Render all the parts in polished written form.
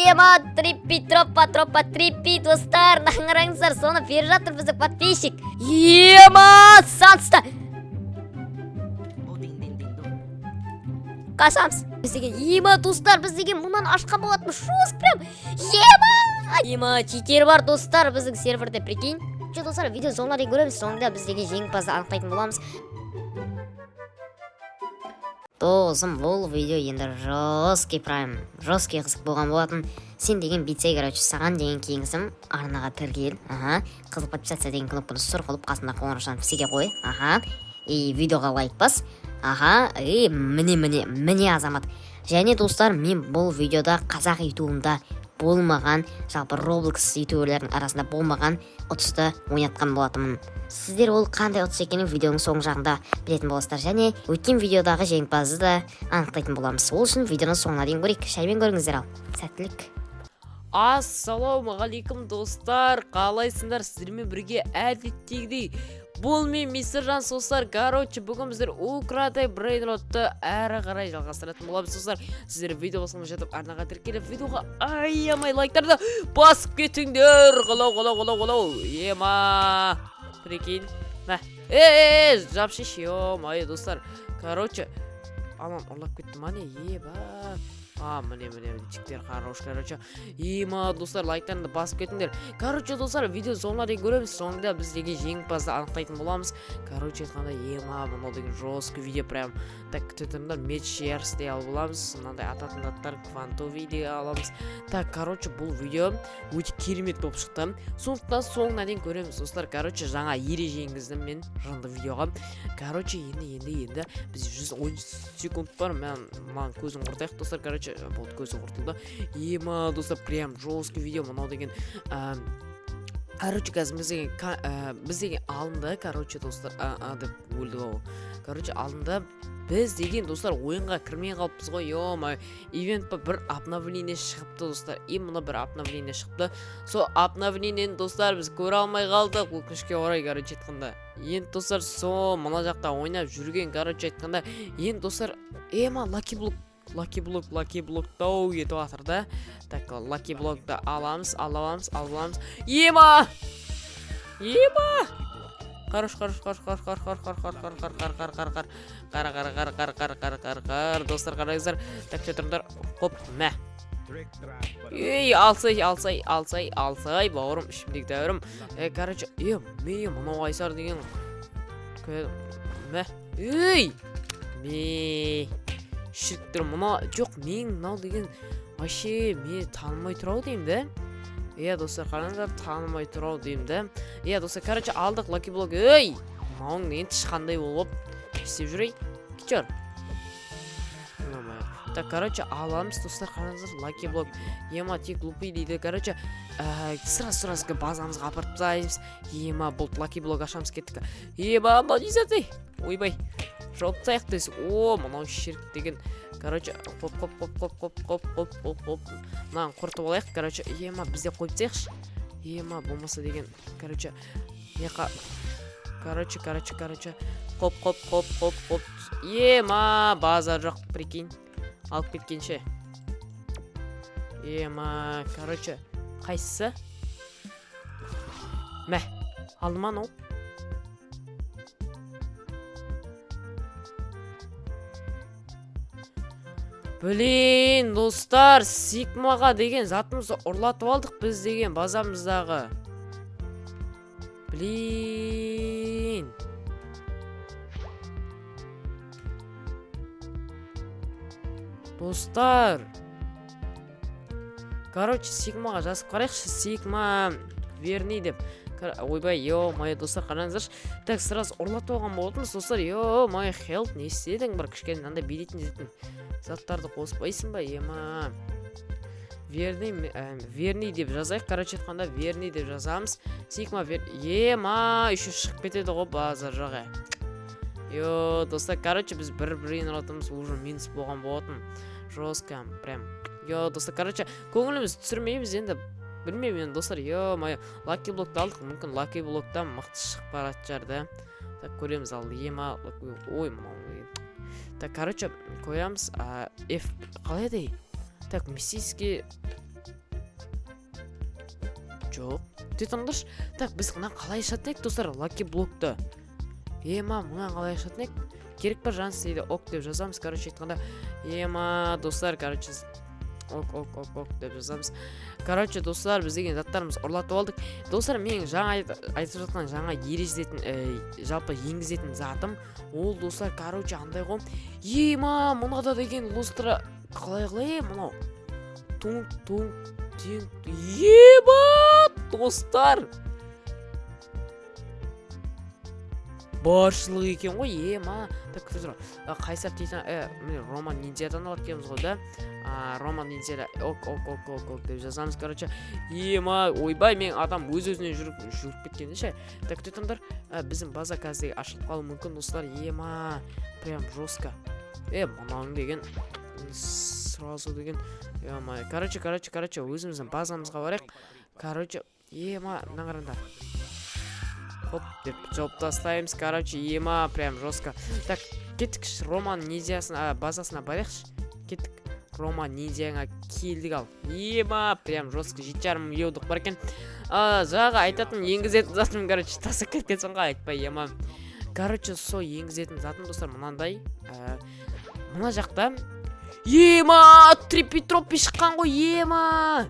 Ема, триппи, троппа, триппи, достар, наңыраңыздар, соны беріп жатыр біздің подписчик. Ема, санста. Қашамыз. Біз деген, ема, достар, біз деген мұнан ашқан болатымыз, шоз прям. Ема, читер бар, достар, біздің серверде, прикинь. Че, достар, видео соңына дейін көреміз, соңында біз деген жеңімпазды анықтайтын боламыз. Досым, бұл видео енді жесткий қызық болған болатын. Сен деген битсей, короче, саған деген кейінгісім арнаға тіркел. Қызыл подписация деген кнопканы сұр қылып, қасында қоңырашаны пісеге қой. И видеоға лайк бас. И міне азамат. Және достар, мен бұл видеода қазақ ютубында болмаған, жалпы Roblox ютуберлердің арасында болмаған ұтысты ойнатқан болатымын. Сіздер ол қандай ұтыс екенін видеоның соң жағында білетін боласыздар. Және өткен видеодағы жеңімпазды да анықтайтын боламыз. Ол үшін видеоның соңына дейін көрейік. Шаймен көріңіздер ал. Сәттілік. Ассалаумағалейкум достар, қалайсыңдар? Сіздермен бірге әдеттегідей бұл мен Мисыржан достар. Короче, бүгін біздер украдай брейнротты әрі қарай жалғастыратын боламыз достар. Сіздер видео басылмай жатып арнаға тіркеліп, видеоға аямай лайктарды басып кетіңдер. Қалау. Ема, прикинь. Жапшиш, ё-май достар. Короче, анам ұрлап кетті мане, еба. Міне, чиктер хорош, короче. Ема, достар, лайктарыңды басып кетіңдер. Короче, достар, видео соңына дейін көреміз. Соңында біз деген жеңімпазды анықтайтын боламыз. Короче, айтқанда, ема, мынау деген жесткий видео прям. Так, күтетімдер меч ярс дей алып боламыз. Мынандай ататын аттар квантовый дей аламыз. Так, короче, бұл видео өте керемет болып шықты. Сондықтан соңына дейін көреміз, достар. Короче, жаңа ереже енгіздім мен жынды видеоға. Короче, енді біз 110 секунд бар. Маған көзім құртайық, достар. Короче, болды, көзі құртылды. Ема, достар, прям жесткий видео. Мынау деген короче, қазір біз деген алынды, короче, достар, деп өлді ғой. Короче, алынды. Біз деген, достар, ойынға кірмей қалыппыз ғой. Ё-май, ивентпа бір обновление шығыпты, достар. Мұны бір обновление шығыпты. Со обновлениені, достар, біз көре алмай қалдық. Өкінішке орай, короче, айтқанда. Енді, достар, мына жақта ойнап жүрген, короче, айтқанда. Енді, достар, ема, Lucky Block тау етіп атыр да. Так, Lucky Block'ты аламыз. Ема! Хорош. Достар, қараңыздар. Так, тұрыңдар. Хоп, мә. Алсай, бауырым, ішімдегі дәуірім. Короче, мынау айсар деген. Мә. Шіріктір, мұна, жоқ, мен мынау деген вообще мені танымай тұрау деймін да. Достар, қараңыздар, танымай тұрау деймін да. Достар, короче, алдық Lucky Block. Мынауың енді шыққандай болып істеп жүрей. Кетер. Так, короче, аламыз, достар, қараңыздар, Lucky Block. Ема, тек глупый дейді. Короче, сразу базамызға апарып тастаймыз. Ема, бұл Lucky Block ашамыз кеттік. Ема, мадизатай. Ойбай. Жауып таяқ дейсің. Мынау шерік деген. Короче, хоп. Мынаған құртып алайық. Короче, ема, бізде қойып таяқшы. Ема, болмаса деген. Короче, Хоп. Ема, базар жоқ, прикинь. Алып кеткенше. Ема, короче, қайсысы? Мә, алдыман ол. Блин, достар, Сигмаға деген затымызды ұрлатып алдық біз деген базамыздағы. Блин. Достар. Короче, Сигмаға жазып қарайықшы. Сигма верни деп. Ойбай, ё-май, достар, қараңыздаршы. Так, сразу ұрлатып алған болатынбыз, достар. Ё-май, хелп, не істедің? Бір кішкене мынандай билетін заттарды қоспайсың ба? Ема. Верни деп жазайық. Короче, айтқанда верни деп жазамыз. Сигма ема, еще шығып кетеді ғой базар жоғы. Достар, короче, біз бір-бірін ұратымыз уже минус болған болатын. Жестко, прям. Достар, короче, көңіліміз түсірмейміз енді. Білмеймін, достар, Lucky Block'ты алдық. Мүмкін Lucky Block'тан мықты шығып баратын шығар да. Так, көреміз ал. Ема, ой, мынау. Так, короче, қоямыз. F қалай дей? Так, мистический жоқ. Тұтыңдыршы. Так, біз мына қалай ашатын ек, достар, лаки блокты. Ема, мына қалай ашатын ек? Керек бар жанс дейді, ок деп жазамыз. Короче, айтқанда, ема, достар, короче, ок деп жазамыз. Короче, достар, біз деген заттарымыз ұрлатып алдық. Достар, мен жаңа айтып жатқан жаңа ережетін, жалпы енгізетін затым, ол достар, короче, андай ғой. Ема, мынада деген лустра қалай мынау? Ема, достар! Баршылық екен ғой, ема. Так, күтір. Қайсар титан, міне, Роман Ниндзядан алып келеміз ғой да. Роман Ниндзяда, ок деп жазамыз, короче. Ема, ойбай, мен адам өз-өзінен жүріп кеткенде ше. Так, күтіңдер, біздің база қазір ашылып қалу мүмкін, достар. Ема, прям жестко. Мұнауың деген, сразу деген, ема. Короче, өзіміздің базамызға барайық. Короче, ема, нағырында. Хоп, деп жауып тастаймыз, короче, ема, прям жестко. Так, кеттік Роман Ниндзясына базасына барайықшы. Кеттік Роман Ниндзяңа келдік ал. Ема, прям жестко, 7,5 миллиондық бар екен. Жаңағы айтатын енгізетін затым, короче, тасып кеткенсің ғой, айтпай, ема. Короче, со енгізетін затым, достар, мынандай. Мына жақта. Ема, трипи-тропи шыққан ғой, ема.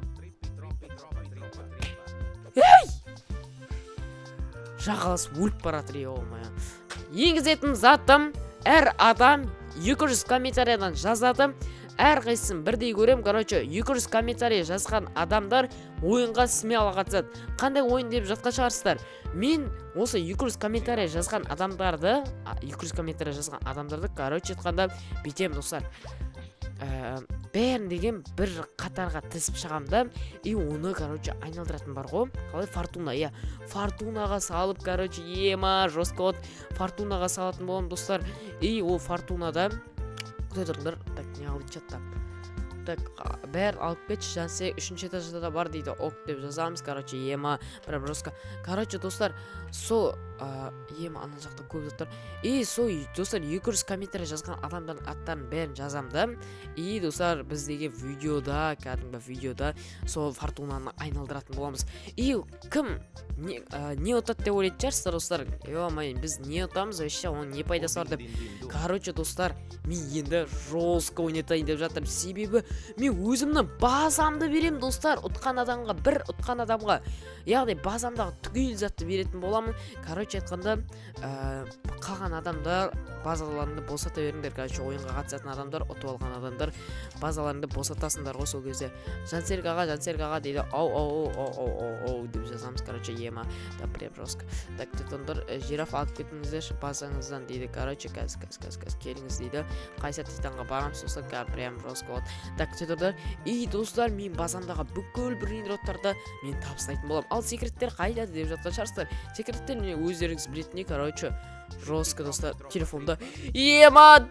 Жағаласып өліп баратыр, енгізетін затым, әр адам 200 комментариядан жазады. Әр қайсысын бірдей көрем. Короче, 200 комментария жазған адамдар ойынға смело қатысады. Қандай ойын деп жатқан шығарсыздар? Мен осы 200 комментария жазған адамдарды, короче, айтқанда бүйтем, достар. Бәрін деген бір қатарға тізіп шығамда, и оны, короче, айналдыратын бар ғой. Қалай? Фортуна, фортунаға салып, короче, ема, жестко фортунаға салатын болам, достар. И ол фортунада көтеріңдір. Так, не алып чаттап. Так, бәрін алып кетші, жансе 3-ші этажда да бар дейді. Ок деп жазамыз, короче, ема, прям жестко. Короче, достар, со ема ана жақта көп заттар. И со, достар, 200 комментария жазған адамдардың аттарын бәрін жазамды. И, достар, біз деген видеода, кәдімгі видеода сол фортунаны айналдыратын боламыз. И кім не ұтады деп ойлайтын шығарсыздар, достар. Біз не ұтамыз, вообще оның не пайдасы бар деп. Короче, достар, мен енді жестко ойнатайын деп жатырмын. Себебі мен өзімнің базамды берем, достар. Ұтқан адамға, яғни базамдағы түгел затты беретін боламын. Короче, айтқанда, қалған адамдар базаларында босата беріңдер. Короче, ойынға қатысатын адамдар, ұтып алған адамдар базаларында босатасыңдар ғой сол кезде. Жансерік аға дейді. Ау деп жазамыз. Короче, ема. Да, прям жестко. Так, тұтындар, жираф алып кетіңіздер базаңыздан дейді. Короче, кәз келіңіз дейді. Қайсар титанға барамыз, достар, прям жестко болады. Так, тұтындар, и достар, мен базамдағы бүкіл брейндроттарды мен табыстайтын болам. Ал секреттер қайда деп жатқан шығарсыздар. Секреттер мен өздеріңіз білетіне, короче, жестко, достар, телефонда. Ема,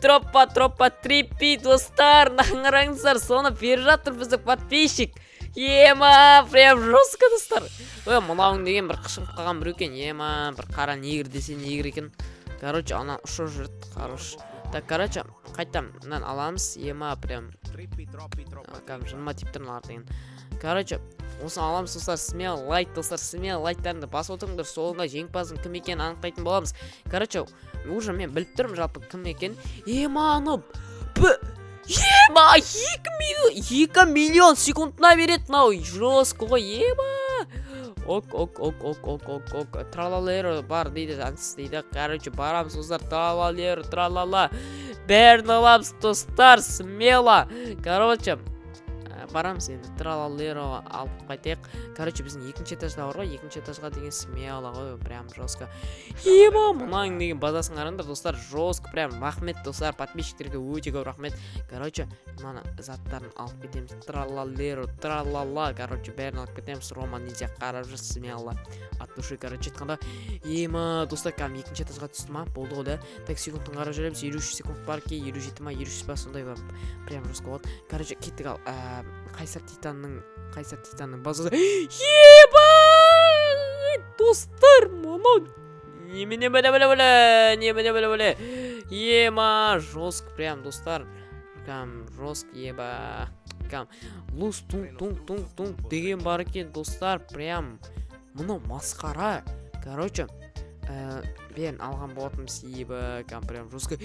тропа, трипи, достар, наңыраңыздар, соны беріп жатыр біздің подписчик. Ема, прям жестко, достар. Мұнауың деген бір қышынып қалған бір екен. Ема, бір қара негір десе негір екен. Короче, ана ұшы жүрді, хорош. Так, короче, қайтам, мынан аламыз. Ема, прям жынма типтерін алар деген. Короче, осы аламыз, достар, смело лайк, достар, смело лайктарыңды басып отырыңдар, соңында жеңімпаздың кім екенін анықтайтын боламыз. Короче, уже мен біліп тұрмын жалпы кім екен. Ема, ема, 2 миллион секундына береді мынау, жестко ғой, ема. Ок, тралалер бар дейді, жансыз дейді. Короче, барамыз, достар, тралала. Бәрін аламыз, достар, смело. Короче, барамыз енді тралалеро алып қайтайық. Короче, біздің 2-ші этажда бар ғой, 2-ші этажға деген смело ғой, прям жестко. Ема, мұнаң деген базасын қараңдар, достар, жестко, прям рахмет, достар, подписчиктерге өте көп рахмет. Короче, мына заттарын алып кетеміз. Тралалеро, тралала, короче, бәрін алып кетеміз. Роман Ниндзя қарап жүр, смело. От души, короче, айтқанда. Ема, достар, кәдім 2-ші этажға түсті ма? Болды ғой да. Так, секундтың қарап жүреміз. 53 секунд бар ке, 57 ма, 53 ба, сондай бар. Прям жестко болады. Короче, кеттік ал. Қайсар титанның базасы. Еба! Достар, мама. Немене Ема, жестко, прям, достар. Прям жестко, еба. кәм лус тунг деген бар екен достар. Прям мынау масқара. Короче, мен алған болатым себебі кәм прям жестко.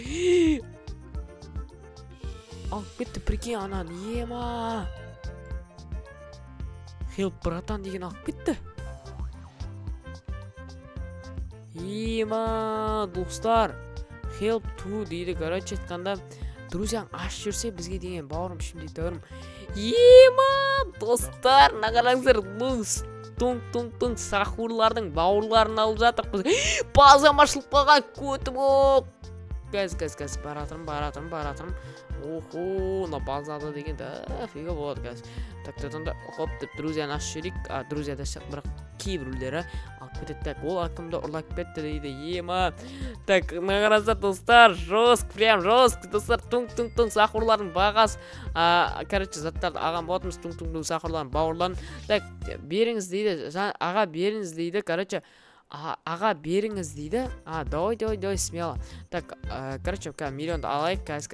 Алып кетті, прикинь, анан. Ема. Help, братан деген алып кетті. Ема, достар. Help to дейді. Короче айтқанда, друзьяң аш жүрсе бізге деген бауырым şimdi тәуірім. Ема, достар, нағараңыздар, лус тунг сахурлардың бауырларын алып жатырмыз. Базам ашылып қалған, көтіп оқ. Газ, баратырым. Охо, на базада деген фига болады, газ. Так, тәтінді, хоп, деп, друзьяны аш жүрек. Друзья дәшік, бірақ кейбірлері алып кетеді. Так, ол акымды ұрлап кетті дейді. Ема. Так, нағараңыздар, достар, прям жестко, достар, тунг сахурлардың бағас. Короче, заттарды аған болатымыз, тунг сахурлардың бауырларын. Так, беріңіз дейді, аға беріңіз дейді, короче, аға беріңіз дейді. Давай, смело. Так, короче, миллионды алайық. Кәз,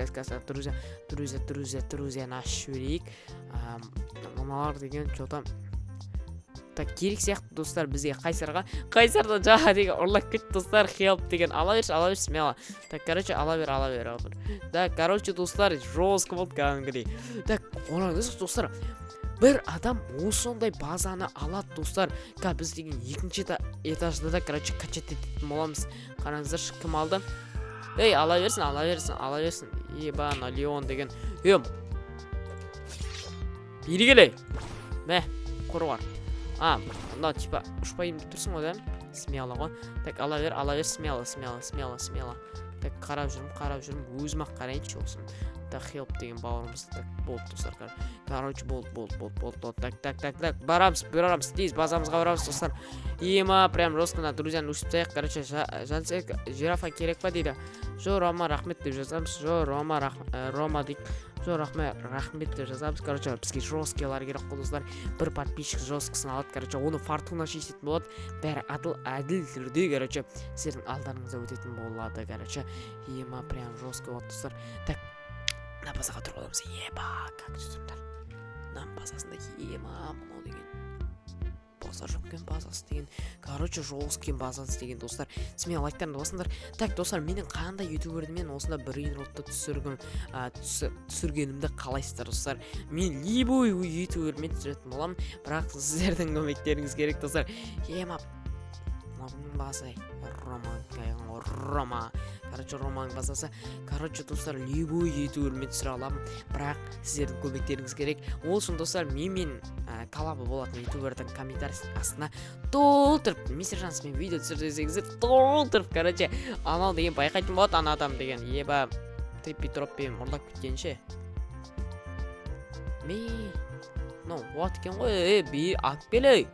друзья, наш жүрейік. Мыналар деген что-то. Так, керек сияқты, достар, бізге қайсардан жаға деген ұрлап кетті, достар. Help деген ала берші, смело. Так, короче, ала бер. Так, короче, достар, жестко болды кәдімгідей. Так, ораңыз, достар. Бір адам осындай базаны алады, достар. Біз деген екінші этажда да, короче, качать ететін боламыз. Қараңыздар, кім алды? Ей, ала берсін. Ебана, Леон деген. Бері келей. Мә, құры бар. Мына типа ұшпайым деп тұрсың ғой, да? Смело ғой. Так, ала бер, смело. Так, қарап жүрім, өзім-ақ қарайыншы olsun. Так, help деген бауырымыз. Так, болды, достар. Короче, болды. Так, барамыз, тез базамызға барамыз, достар. Ема, прям жесткіна, друзьяны өшіп таяқ. Короче, жансек, жирафа керек па дейді. Жо, Рома, рахмет деп жазамыз. Рома дейік. Жо, рахмет деп жазамыз. Короче, бізге жесткелар керек қой, достар. Бір подписчик жесткісін алады. Короче, оны фортуна шешетін болады. Бәрі әділ түрде, короче, сіздердің алдарыңызда өтетін болады, короче. Ема, прям жестко болады, достар. Так, на базаға тұрып аламыз. Еба, как жүрсіңдер? Нам базасында ема, мұнау деген. База жоқкен базасы деген. Короче, жолскен базасы деген, достар. Смело лайктарыңды басыңдар. Так, достар, менің қандай ютуберді мен осында бір инротты түсіргенімді қалайсыздар, достар. Мен любой ютубермен түсіретін болам, бірақ сіздердің көмектеріңіз керек, достар. Ема, мұның базай. Рома. Короче, Романың базасы. Короче, достар, любой ютубермен түсіре аламын, бірақ сіздердің көмектеріңіз керек. Ол үшін, достар, мен коллабы болатын ютубердің комментариясын астына толтырып, мистер Жансымен видео түсірсеңіздер толтырып, короче, анау деген байқайтын болады, ана адам деген. Еба, триппи-троппи ұрлап кеткенше. Вот екен ғой, бей, алып келей.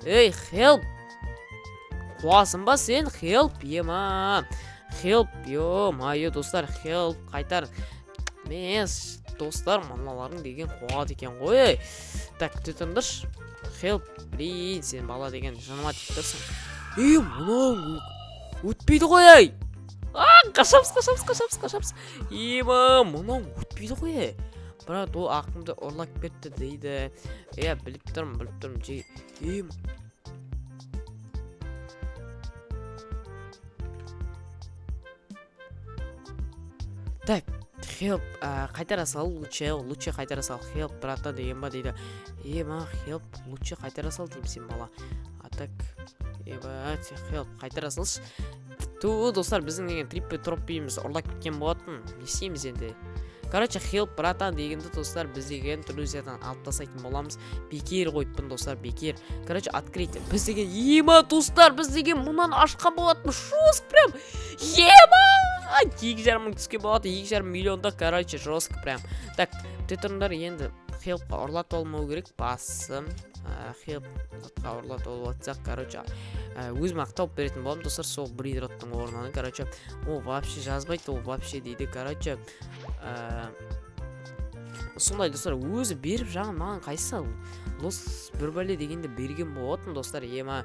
Ей, help. Қуасың ба сен? Help, ема. Help, майы, достар, help, қайтар. Мес, достар, мыналарың деген қуады екен ғой. Так, түтіндірш. Help, блин, сен бала деген жаныма тиіп тұрсың. Мұнау өтпейді ғой, ай. Қашамыз. Ема, мұнау өтпейді ғой, ай. Бірақ ол ақымды ұрлап кетті дейді. Біліп тұрмын. Так, help, қайтара сал, лучше қайтара сал, help, брата деген ба дейді. Ема, help, лучше қайтара сал деймін сен бала. Так, help, қайтара салшы. Достар, біздің деген триппи-троппиіміз ұрлап кеткен болатын. Не істейміз енді? Короче, help, брата дегенді, достар, біз деген друзьядан алып тастайтын боламыз. Бекер қойыппын, достар, бекер. Короче, открыть. Біз деген, ема, достар, біз деген мұнан ашқан болатын. Шоск, прям. Ема! 2,5 мың түске болады, 2,5 миллионда, короче, жестко прям. Так, түтіріндер енді хелпқа ұрлат олмау керек, басым. Хелпқа ұрлат олып атсақ, короче, өзім ақтауып беретін болам, достар, сол бридроттың орнаны, короче, ол вообще жазбайды, ол вообще дейді, короче, сондай, достар, өзі беріп жағын маған қайсы, лос бір бәле дегенде берген болатын, достар, ема.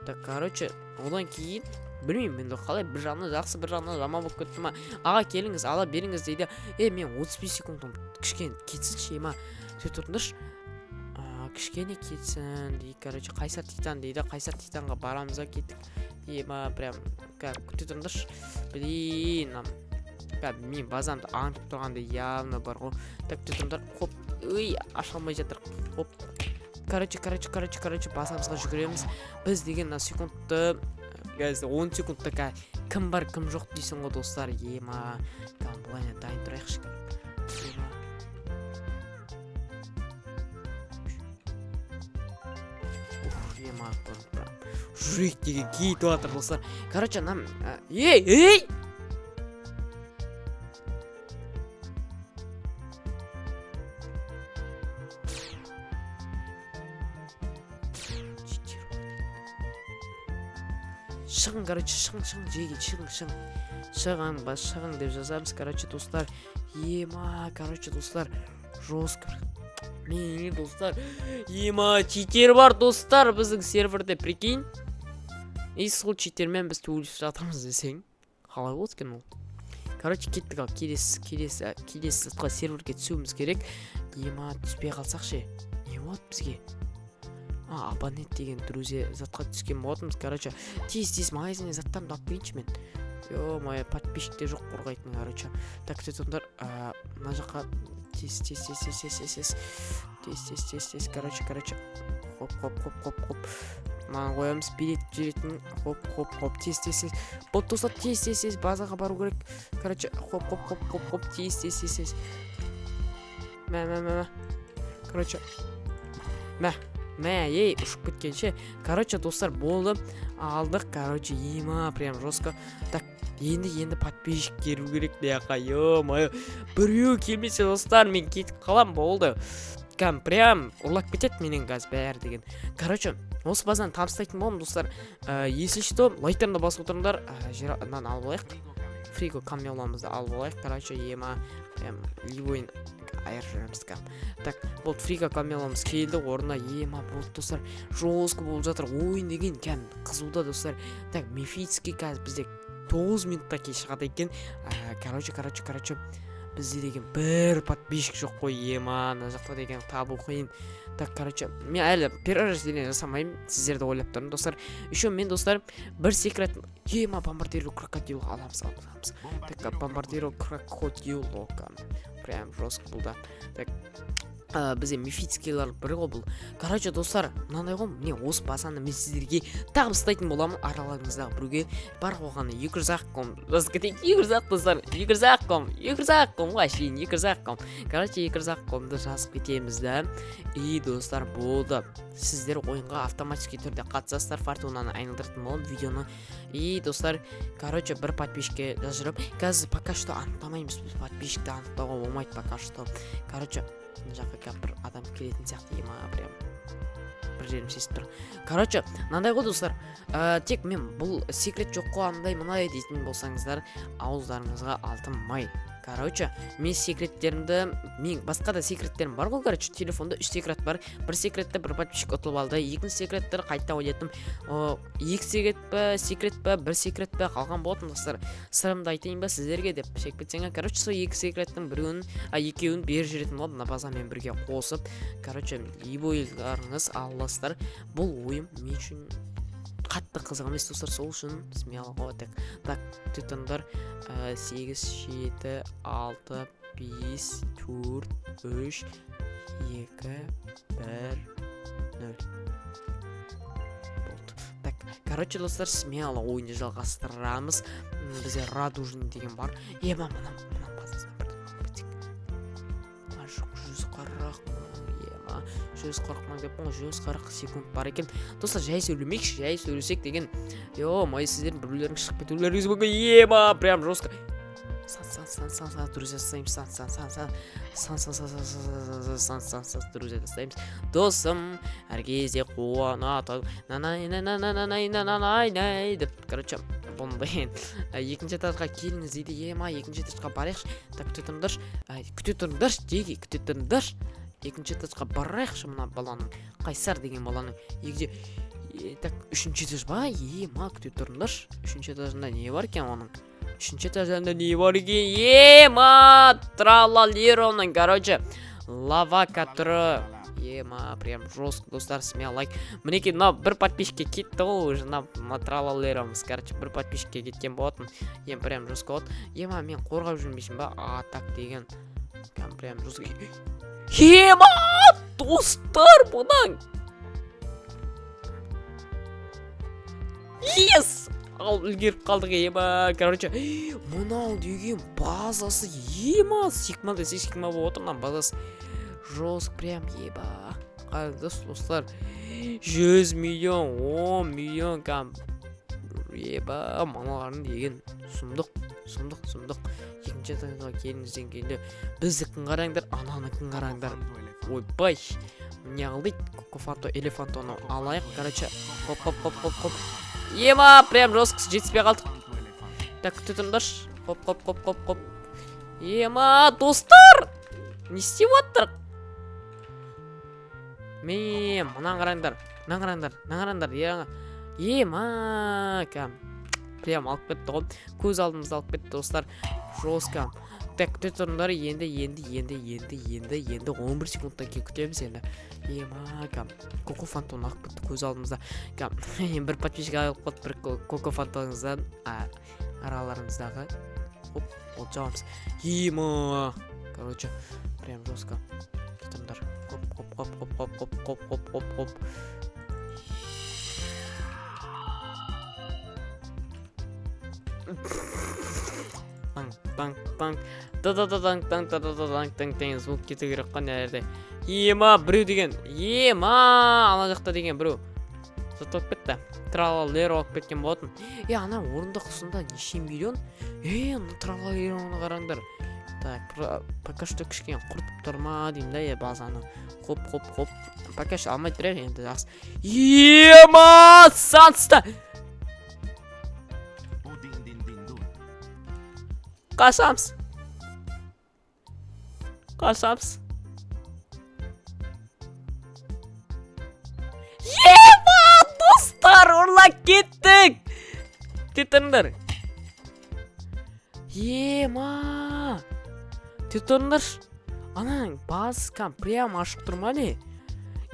Так, короче, одан кейін білмеймін, мен қалай бір жағынан жақсы, бір жағынан жаман болып кетті ма. Аға келіңіз, ала беріңіз дейді. Мен 35 секундым кішкен кетсінші, ема. күте тұрыңдаршы. Кішкене кетсін дейді. Короче, Қайсар Титан дейді. Қайсар Титанға барамыз ба кеттік. Прям күте тұрыңдаршы. Блин, мен базамды аңдып тұрғанда явно бар ғой. Так, күте тұрыңдар. Хоп, аша алмай жатыр. Хоп. Короче, басамызға жүгіреміз. Біз деген секундты, 10 секундта кім бар, кім жоқ дейсің ғой достар. Бұлайна дайын тұрайықшы. Жүрек деген кейтіп атыр достар. Короче, ей! Шығын, короче, шығын, жеге, шығын деп жазамыз, короче, достар. Короче, достар, жестко. Мен, достар, читер бар, достар, біздің серверде, прикинь. Сол читермен біз төйлесіп жатырмыз десең. Қалай болды екен ол? Короче, кеттік ал, келесі сатқа серверге түсуіміз керек. Түспей қалсақ ше. Не болады бізге? Абонент деген друзья затқа түскен болатынбыз. Короче, тез магазинне заттан алып келейінші мен. Ё-моё, подписчиктер жоқ қорғайтын, короче. Так, күтетіңдер, мына жаққа тез. Короче. Хоп. Маған қоямыз, билет жүретін. Хоп. Тез. Бұл достар, тез. Базаға бару керек. Короче, хоп. Тез. Мә. Короче. Ұшып кеткенше. Короче, достар, болды. Алдық, короче, прям жестко. Так, енді подписчик керу керек деяқа. Ё-моё. Біреу келмесе, достар, мен кетіп қалам, болды. Прям ұрлап кетеді менен газ бәрі деген. Короче, осы базаны табыстайтын болым, достар. Если что, лайктарымды басып отырыңдар. Жернан алып алайық. Фриго камеламызды алып алайық. Короче, прям ливойын айыр жүреміз. Так, бұл фриго камеламыз келді орнына. Бұл достар, жостко болып жатыр. Ойын деген қызуда, достар. Так, мифический қазір бізде 9 минутта кей шығады екен. Короче, бізде деген бір подписчик жоқ қой. Мына жақта деген табу қиын. Так, короче, мен әлі перерождение жасамаймын, сіздерді ойлап тұрмын, достар. Еще мен, достар, бір секрет, бомбардиру крокодил аламыз. Так, бомбардиру крокодил, прям жестко бұл да. Так, бізде мифическийлар бір ғой бұл. Короче, достар, мынандай ғой, міне осы базаны мен сіздерге табыстайтын боламын. Араларыңыздағы біреуге бар қоғаны 200 аққом. Жазып кетейік, 200 ақ, достар, 200 аққом, вообще 200 аққом. Короче, 200 аққомды жазып кетеміз да. Достар, болды. Сіздер ойынға автоматически түрде қатысасыздар, фортунаны айналдыратын боламын видеоны. Достар, короче, бір подписчикке жазырып, қазір пока что анықтамаймыз, подписчикті анықтауға болмайды пока что. Короче, жаққа бір адам келетін сияқты, прям бір жерім сезіп тұр. Короче, мынандай ғой, достар, тек мен бұл секрет жоқ қой, мындай дейтін болсаңыздар, ауыздарыңызға алтын май. Короче, мен секреттерімді, мен басқа да секреттерім бар ғой, короче, телефонда 3 секрет бар. Бір секретті бір подписчик ұтылып алды, екінші секреттер қайта ойнадым. 2 секрет па, 1 секрет па қалған болатын, достар. Сырымды айтайын ба сіздерге деп шек кетсеңе. Короче, сол 2 секреттің екеуін бер жүретін болды, мына базамен бірге қосып. Короче, ойыларыңыз аласыздар. Бұл ойым мен үшін қатты қызық емес, достар, сол үшін смело ғой. Так, түтіндір 8, 7, 6, 5, 4, 3, 2, 1, 0. Болды. Так, короче, достар, смело ойынды жалғастырамыз. Бізде радужный деген бар. Мына базасына бірден. 140 мың деп 140 секунд бар екен. Достар, жай сөйлемейікші, жай сөйлесек деген. Май сіздердің біреулерің шығып кетулеріңіз бүгін. Прям жестко. Сан, друзья, достаймыз. Друзья, достаймыз. Досым, әркезде қуанаты. Деп, короче, бұндай. Екінші этажға келіңіз дейді. Екінші этажға барайықшы. Так, күте тұрыңдаршы. Екінші этажға барайықшы мына баланың. Қайсар деген баланың. Так, үшінші этаж ба? Күте тұрыңдаршы. Үшінші этажында не бар екен оның? Үшінші этажында не бар екен? Тралалероның, короче. лавака түрі. Ема, прям жестко, достар, смело лайк. Мінекей, мына бір подписчикке кетті ғой уже, мына тралалеріміз, короче, бір подписчикке кеткен болатын. Прям жестко болады. Ема, мен қорғап жүрмейсің ба? Так деген. Прям жестко. Ема, достар, бұдан. Yes! Ал үлгеріп қалдық, ема, короче, мұнау деген базасы, ема, сигма десе сигма болып отырған базасы. Жестко, прям, ема. Қайдас, достар, 100 миллион, 10 миллион, ема, мұналарын деген сұмдық. Екінші таңға келіңізден кейінде біздікін қараңдар, ананыкін қараңдар. Ойбай, не қылдайды, кокофанто, элефантоны алайық, короче, хоп. Ема, прям жестко жетіспей қалдық. Так, күтетіңдірш. Хоп. Ема, достар! Не істеп отырық? Мен, мұнан қараңдар. Ема, прям алып кетті ғой. Көз алдымызды алып кетті, достар. Жестко. Так, күтетіңдір, енді 11 секундтан кейін күтеміз енді. Ема, коко фантон алып кетті көз алдымызда. Бір подписчик алып қалды, бір коко фантоныңыздан араларыңыздағы. Хоп, ол жауымыз. Ема, короче, прям жестко. Күтетіңдір. Хоп. Таң звук кету керек қой нәрде. Ема, біреу деген. Ема, ана жақта деген біреу. Заттап кетті. Тралалер алып кеткен болатын. Ана орындық ұсында неше миллион? Ана тралалероны қараңдар. Так, пока что кішкен құртып тұрма деймін да, базаны. Хоп. Пока что алмай тұрар енді жақсы. Ема, санста! Қашамыз. Ема, достар, ұрлап кеттік. Тетіңдір. Ема, тетіңдір. Анаң, базы прям ашық тұрма не?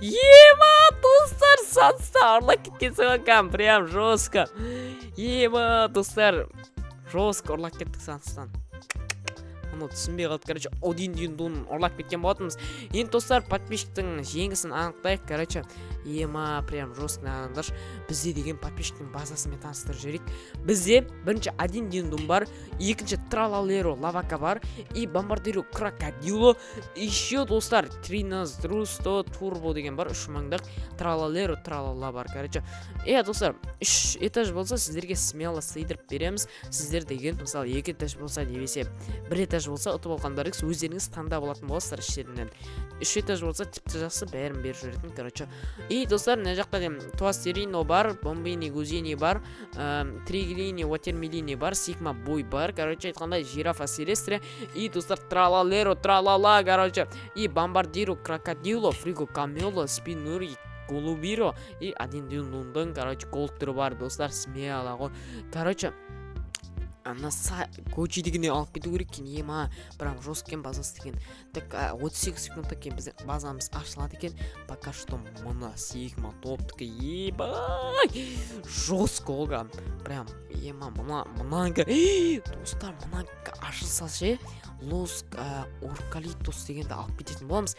Ема, достар, санста ұрлап кеткенсің прям жестко. Ема, достар, жестко ұрлап кеттік санстан. Оны түсінбей қалды, короче, 1 дюн ұрлап кеткен болатынбыз. Енді достар, подписчиктің жеңісін анықтайық, короче. Ема, прям жестко нағандар. Бізде деген подписчиктің базасымен таныстырып жіберейік. Бізде бірінші 1 дюн бар, екінші тралалеро лавака бар, и бомбардиро крокодило, еще достар 13 турбо деген бар, 3 мыңдық тралалеро тралала бар, короче. Достар, 3 этаж болса сіздерге смело сыйдырып береміз. Сіздер деген, мысалы, 2 этаж болса немесе 1 этаж болса, ұтып алғандарыңыз өздеріңіз таңдап алатын боласыздар іштерінен. 3 этаж болса тіпті жақсы бәрін беріп жүретін, короче. И достар, мына жақта туастерино бар, бомбини гузини бар, триглини, ватермелини бар, сигма бой бар, короче, айтқандай жирафа селестре, и достар, тралалеро тралала, короче, и бомбардиро крокодило, фриго камело, спинури голубиро, и 1 дюндың, короче, голдтыры бар, достар, смело ғой, короче. Ана көчі дегенде алып кету керек екен. Ема, прям жестко базасы деген. Так, 38 секундта кейін біздің базамыз ашылады екен. Пока что мұна сигма топтыкі. Ебай! Жестко олған. Прям, ема, мұнанға. Достар, мұнанға ашылса ше, Лос Оркалитос дегенді алып кететін боламыз.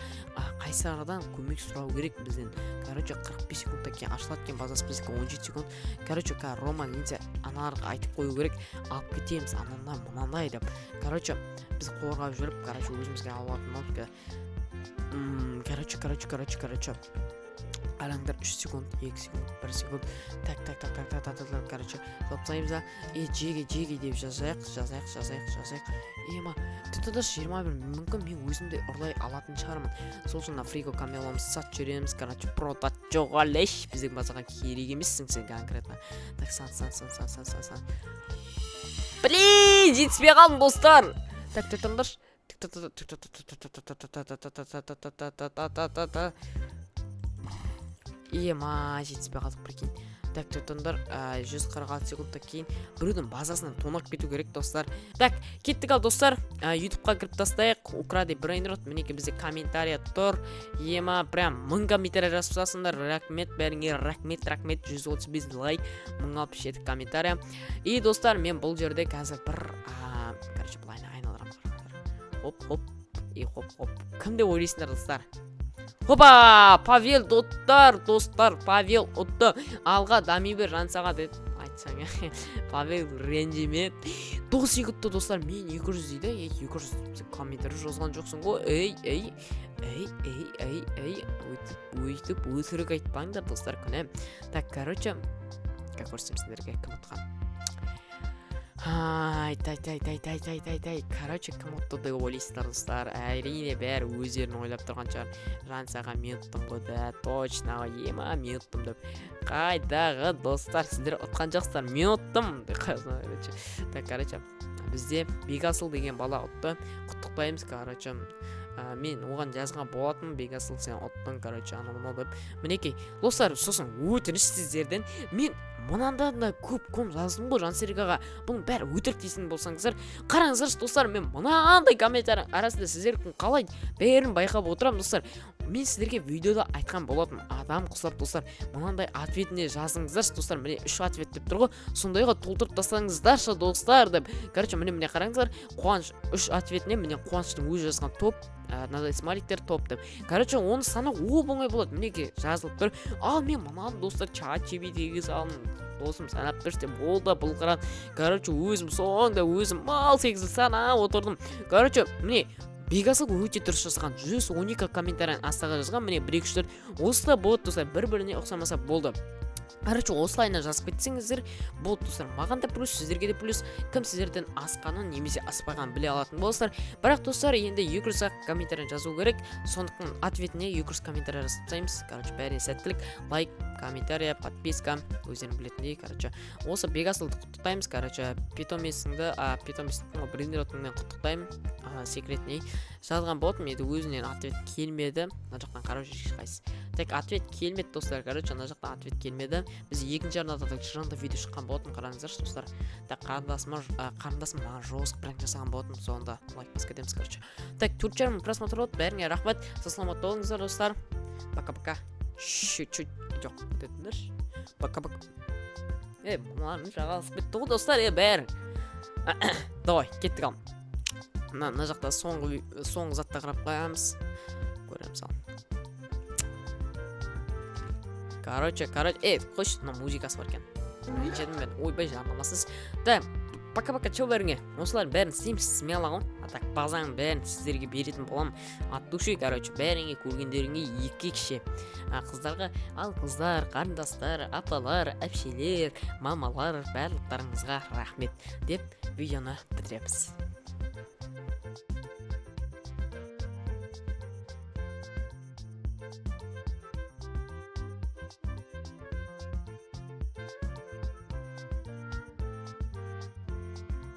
Қайсарадан көмек сұрау керек бізден. Короче, 45 секундта кейін ашылады екен базасы, біздікі 17 секунд. Короче, Рома ниндзя аналарға айтып қою керек. Алып кетеміз ананда мұнандай деп. Короче, біз қорғап жүріп, короче, өзімізге алатын болдық. Короче. Алаңдар 3 секунд, 2 секунд, 1 секунд. Так, короче, топсаймыз да. Жеге деп жазайық. Ема, тұтыдаш 21 мүмкін мен өзімді ұрлай алатын шығармын. Сол үшін фриго камеломыз сат жүреміз, короче, продат жоғалеш. Біздің базаға керек емессің сен конкретно. Так, сан. Блин, жетіспей қалдым, достар. Так, тұтыңдаш. Ема, жетіспей қалдық, прикинь. Так жеттіңдер 146 секундтан кейін біреудің базасынан тонап кету керек достар. Так кеттік ал достар, ютубқа кіріп тастайық. Укради брейнрот мінекей бізде комментария тұр. Ема прям 1000 комментария жазып тастасыңдар. Рахмет бәріңе, рахмет 135 лайк, 1067 комментария. И достар, мен бұл жерде қазір бір короче былайына айналдырамын. Хоп и хоп. Кім деп ойлайсыңдар достар? Хопа! Павел достар, Павел ұтты. Алға дами бер жансаға деп айтсаң. Павел ренжімет. 9 секундта достар, мен 200 дейді. 200 комментарий жазған жоқсың ғой. Өйтіп өтірік айтпаңдар достар күні. Так, короче, как көрсем сендерге кім ұтқан. Короче, кім ұтты деп ойлайсыздар достар. Әрине бәрі өздерін ойлап тұрған шығар. Жансаға мен ұттым ғой да, точно ема мен ұттым деп. Қайдағы достар, сіздер ұтқан жоқсыздар, мен ұттым. Так, короче, бізде Бегасыл деген бала ұтты. Құттықтаймыз, короче. Мен оған жазған болатын, Бегасыл сен ұттың, короче, анау деп. Мінекей, достар, сосын өтініш сіздерден. Мен мынанда да көп жаздым ғой Жансергаға. Бұның бәрі өтірік дейсің болсаңыздар, қараңыздаршы достар, мен мынандай комментарий арасында сіздердің қалай бәрін байқап отырамын достар. Мен сіздерге видеода айтқан болатын, адам құсап достар, мынандай ответіне жазыңыздаршы достар. Міне 3 ответ деп тұр ғой, сондайға толтырып тастаңыздаршы достар деп. Короче, міне қараңыздар, қуаныш 3 ответіне міне қуаныштың өзі жазған топ, мынадай смайликтер топ деп. Короче, оны санау оп-оңай болады. Мінеке жазылып тұр. Ал мен мынаны достар ChatGPT-ге салдым. Досым санап берші деп болды бұл қыран. Короче, өзім соңда өзім мал секізді санап отырдым. Короче, міне Бегасыл өте дұрыс жазған. 112 комментариян астаға жазған. Міне 1-2-4 осылай болады достар. Бір-біріне ұқсамаса болды. Короче, осылайына жазып кетсеңіздер болды достар. Маған да плюс, сіздерге де плюс. Кім сіздерден асқанын немесе аспағанын біле алатын болсыздар. Бірақ достар, енді 200 комментарий жазу керек. Сондықтан ответіне 200 комментарий жазып тастаймыз. Короче, бәріне сәттілік. Лайк, комментария, подписка, өздерің білетіндей. Короче, осы Бегасылды құттықтаймыз. Короче, питомесіңді, питоместің брендеротыңмен құттықтаймын. Секретней жазған болатын, еді өзінен ответ келмеді. Мына жақтан короче ешқайсысы. Так, ответ келмеді достар. Короче, мына жақтан ответ келмеді. Біз екінші арнада жаңда видео шыққан болатын, қараңыздаршы достар. Так, қарындасым маған жауыз пранк жасаған болатын, соңында лайк басқа етеміз, короче. Так, 4 просмотр болды, бәріңе рахмет. Саламат болыңыздар достар. Пока-пока. Чуть-чуть жоқ дедіңдерші. Пока-пока. Бұларың жағалысып кетті ғой достар, бәрі. Давай, кеттік ал. Мына жақта соңғы затта қарап қоямыз. Көреміз ал. Короче, қойшы, мына музыкасы бар екен. Ренжедім мен, ойбай жарнамасыз. Да, пока-пока чау бәріңе. Осылар бәрін істейміз, смело ғой. Так, базаның бәрін сіздерге беретін болам. От души, короче, бәріңе көргендеріңе екі-екше. Қыздарға, ал қыздар, қарындастар, апалар, әпшелер, мамалар, барлықтарыңызға рахмет деп видеоны бітіреміз.